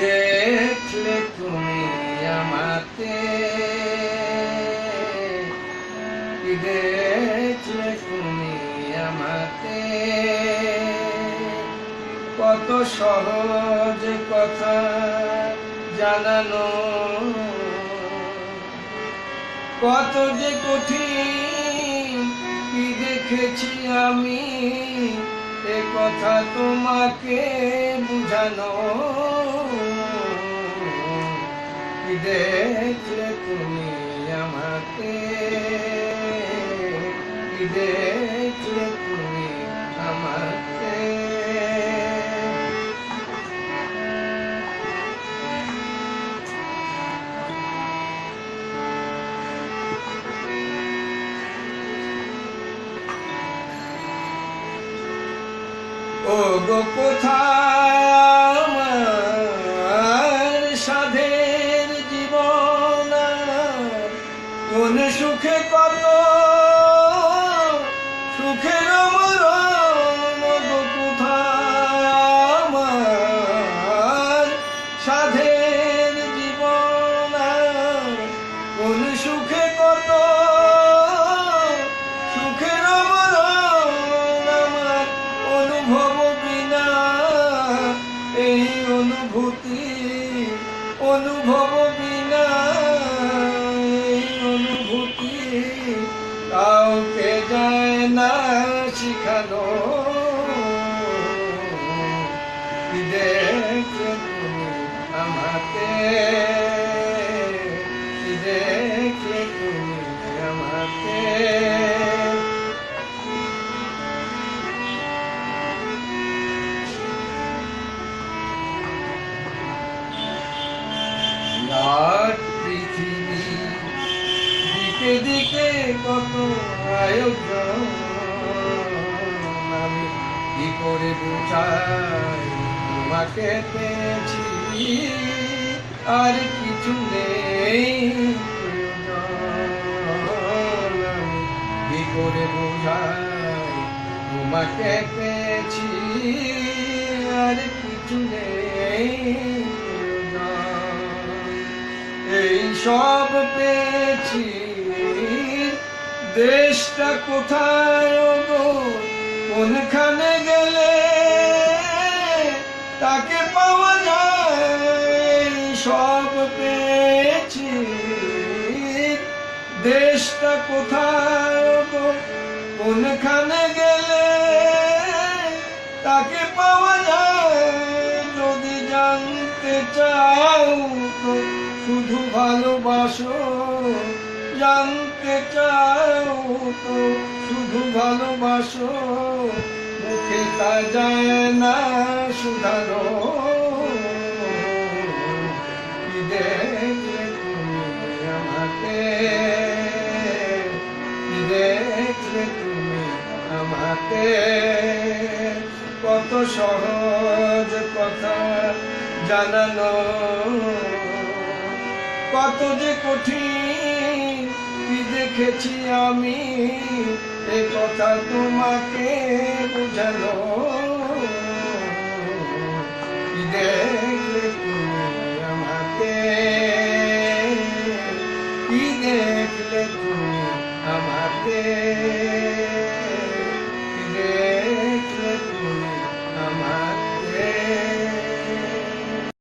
দেখলে তুমি আমাকে, কি দেখলে তুমি আমাকে, কত সহজ কথা জানানো, কত যে কঠিন কি দেখেছি আমি, এ কথা তোমাকে বুঝানো। কি দেখলে তুমি আমাকে, কি দেখলে তুমি আমাকে। ও গো কোথায় আমার সাধের জীবন, কোন সুখে কত সুখের মরণ। গো কোথায় আমার সাধের জীবন, কোন সুখে কত সুখের মরণ। আমার অনুভব বিনা এই অনুভূতি, অনুভব বিনা এই অনুভূতি কাউকে যায় না শিখানো। কি দেখলে তুমি আমাকে, কি দেখলে তুমি আমাকে। পৃথিবী দিকে দিকে কত আয়োজন, আমি কি করে বোঝাই তোমাকে পেয়েছি, আর কিছু নেই প্রয়োজন। আমি কি করে বোঝাই তোমাকে পেয়েছি, আর কিছু নেই। এই সব পেয়েছি, দেশটা কোথায় গো, কোনখানে গেলে তাকে পাওয়া যায়। এই সব পেয়েছি, দেশটা কোথায় গো, কোনখানে গেলে তাকে পাওয়া যায়। যদি জানতে চাও তো শুধু ভালোবাসো, জানতে চাও তো শুধু ভালোবাসো, মুখে তা যায় না শুধানো। কি দেখলে তুমি আমাকে, কি দেখলে তুমি আমাকে, কত সহজ কথা জানানো, কত যে কঠিন কি দেখেছি আমি, এ কথা তোমাকে বুঝানো।